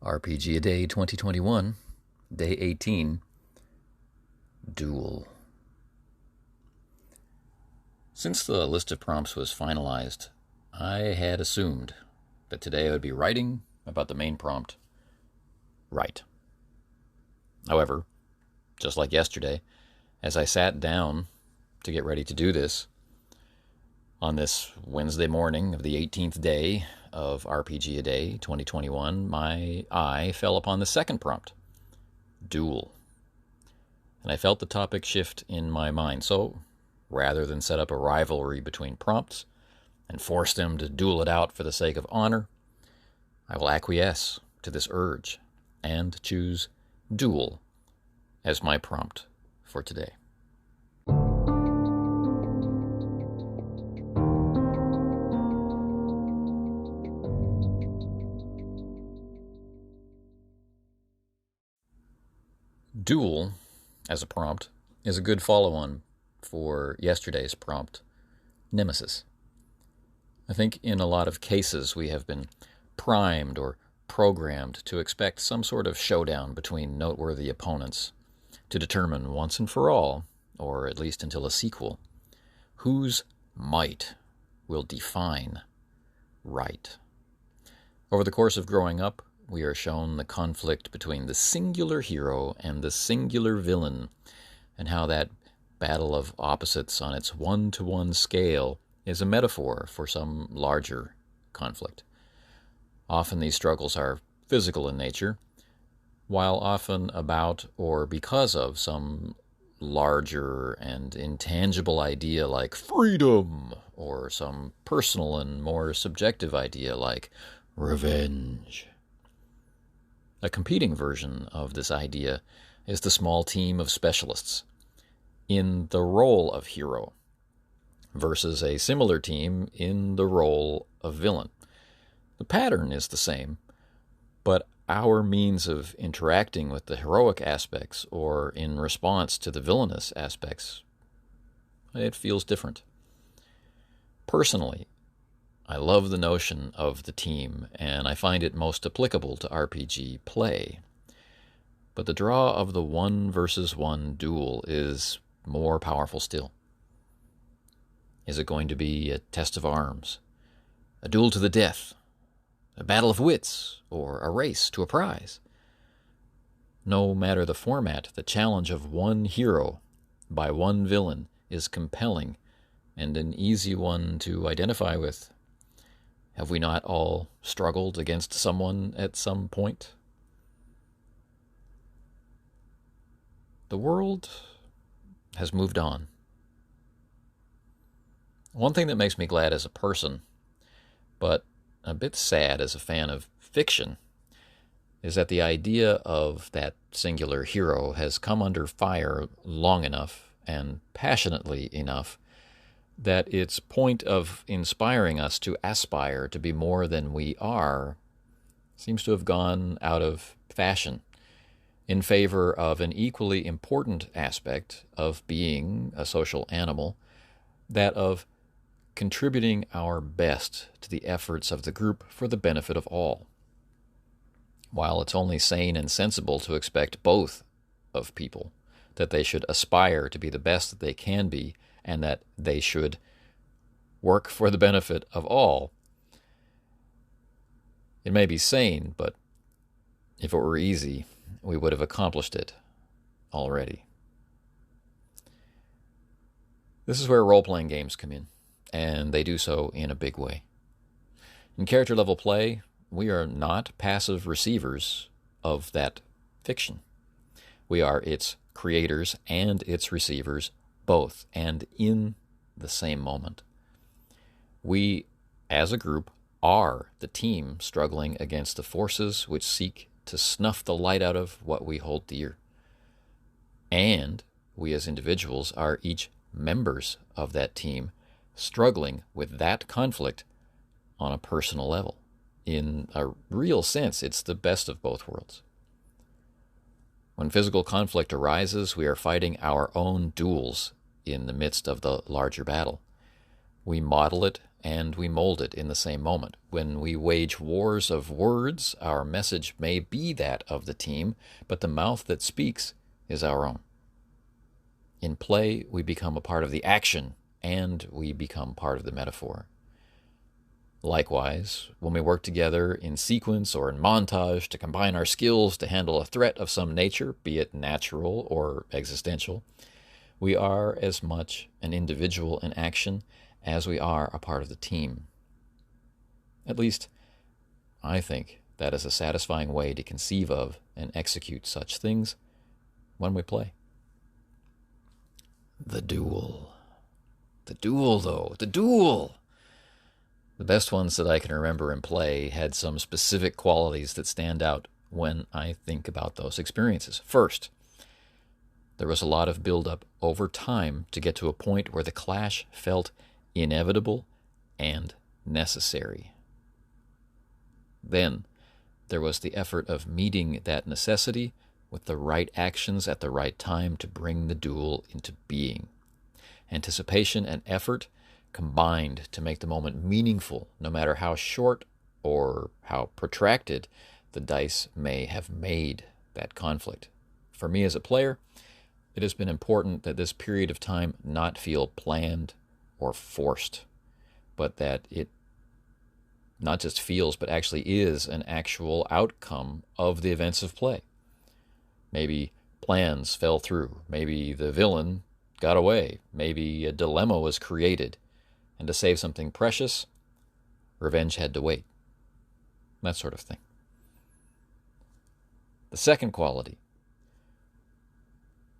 RPG A Day 2021, Day 18, Duel. Since the list of prompts was finalized, I had assumed that today I would be writing about the main prompt, Write. However, just like yesterday, as I sat down to get ready to do this, on this Wednesday morning of the 18th day of RPG A Day 2021, my eye fell upon the second prompt, Duel. And I felt the topic shift in my mind. So, rather than set up a rivalry between prompts and force them to duel it out for the sake of honor, I will acquiesce to this urge and choose Duel as my prompt for today. Duel, as a prompt, is a good follow-on for yesterday's prompt, Nemesis. I think in a lot of cases we have been primed or programmed to expect some sort of showdown between noteworthy opponents to determine once and for all, or at least until a sequel, whose might will define right. Over the course of growing up, we are shown the conflict between the singular hero and the singular villain, and how that battle of opposites on its one-to-one scale is a metaphor for some larger conflict. Often these struggles are physical in nature, while often about or because of some larger and intangible idea like freedom, or some personal and more subjective idea like revenge. A competing version of this idea is the small team of specialists in the role of hero versus a similar team in the role of villain. The pattern is the same, but our means of interacting with the heroic aspects or in response to the villainous aspects, it feels different. Personally, I love the notion of the team, and I find it most applicable to RPG play. But the draw of the one versus one duel is more powerful still. Is it going to be a test of arms, a duel to the death, a battle of wits, or a race to a prize? No matter the format, the challenge of one hero by one villain is compelling and an easy one to identify with. Have we not all struggled against someone at some point? The world has moved on. One thing that makes me glad as a person, but a bit sad as a fan of fiction, is that the idea of that singular hero has come under fire long enough and passionately enough that its point of inspiring us to aspire to be more than we are seems to have gone out of fashion in favor of an equally important aspect of being a social animal, that of contributing our best to the efforts of the group for the benefit of all. While it's only sane and sensible to expect both of people, that they should aspire to be the best that they can be, and that they should work for the benefit of all. It may be sane, but if it were easy, we would have accomplished it already. This is where role-playing games come in, and they do so in a big way. In character-level play, we are not passive receivers of that fiction. We are its creators and its receivers both, and in the same moment. We, as a group, are the team struggling against the forces which seek to snuff the light out of what we hold dear. And we as individuals are each members of that team, struggling with that conflict on a personal level. In a real sense, it's the best of both worlds. When physical conflict arises, we are fighting our own duels in the midst of the larger battle. We model it and we mold it in the same moment. When we wage wars of words, our message may be that of the team, but the mouth that speaks is our own. In play, we become a part of the action, and we become part of the metaphor. Likewise, when we work together in sequence or in montage to combine our skills to handle a threat of some nature, be it natural or existential, we are as much an individual in action as we are a part of the team. At least, I think that is a satisfying way to conceive of and execute such things when we play. The duel. The duel, though. The duel! The best ones that I can remember in play had some specific qualities that stand out when I think about those experiences. First, there was a lot of build-up over time to get to a point where the clash felt inevitable and necessary. Then, there was the effort of meeting that necessity with the right actions at the right time to bring the duel into being. Anticipation and effort combined to make the moment meaningful, no matter how short or how protracted the dice may have made that conflict. For me as a player, it has been important that this period of time not feel planned or forced, but that it not just feels, but actually is an actual outcome of the events of play. Maybe plans fell through. Maybe the villain got away. Maybe a dilemma was created. And to save something precious, revenge had to wait. That sort of thing. The second quality.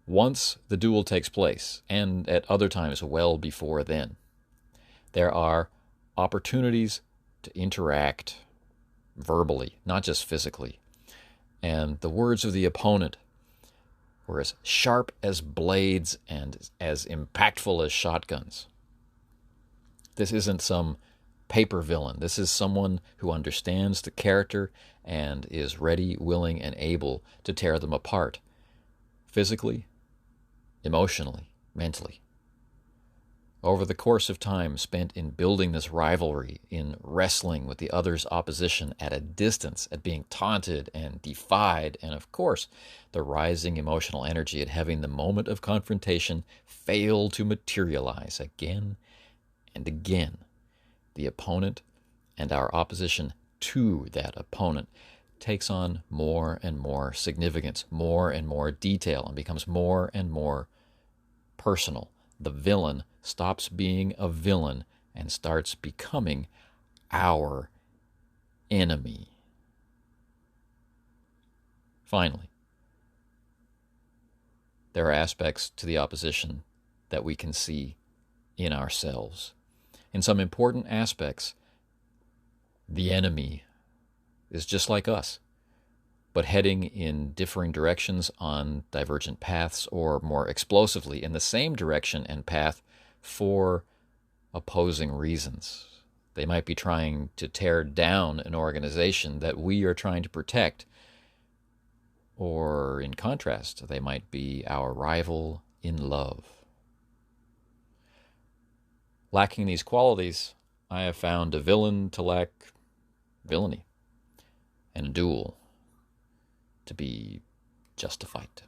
Once the duel takes place, and at other times well before then, there are opportunities to interact verbally, not just physically. And the words of the opponent were as sharp as blades and as impactful as shotguns. This isn't some paper villain. This is someone who understands the character and is ready, willing, and able to tear them apart, physically, emotionally, mentally. Over the course of time spent in building this rivalry, in wrestling with the other's opposition at a distance, at being taunted and defied, and of course, the rising emotional energy at having the moment of confrontation fail to materialize again and again, the opponent and our opposition to that opponent takes on more and more significance, more and more detail, and becomes more and more personal. The villain stops being a villain and starts becoming our enemy. Finally, there are aspects to the opposition that we can see in ourselves. In some important aspects, the enemy is just like us, but heading in differing directions on divergent paths, or more explosively in the same direction and path for opposing reasons. They might be trying to tear down an organization that we are trying to protect, or in contrast, they might be our rival in love. Lacking these qualities, I have found a villain to lack villainy, and a duel to be justified.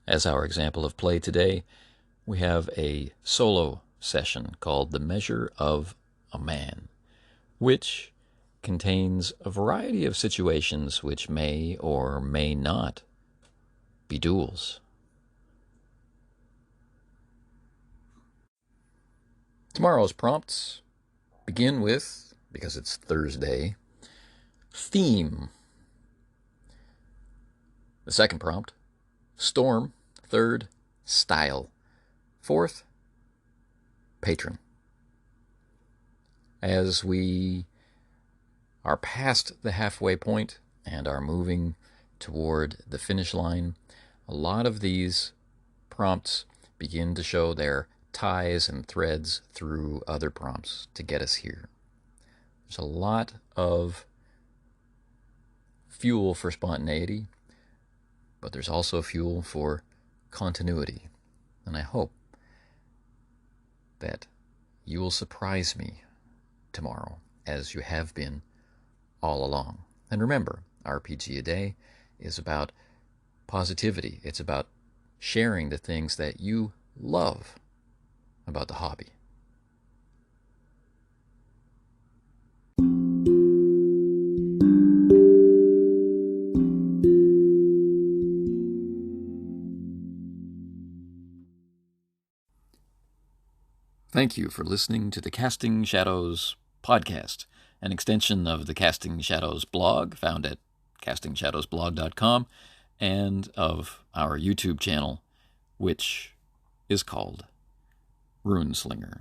As our example of play today, we have a solo session called The Measure of a Man, which contains a variety of situations which may or may not be duels. Tomorrow's prompts begin with, because it's Thursday, theme. The second prompt, storm. Third, style. Fourth, patron. As we are past the halfway point and are moving toward the finish line, a lot of these prompts begin to show their ties and threads through other prompts to get us here. There's a lot of fuel for spontaneity, but there's also fuel for continuity. And I hope that you will surprise me tomorrow, as you have been all along. And remember, RPG a Day is about positivity. It's about sharing the things that you love about the hobby. Thank you for listening to the Casting Shadows podcast, an extension of the Casting Shadows blog found at castingshadowsblog.com and of our YouTube channel, which is called Runeslinger.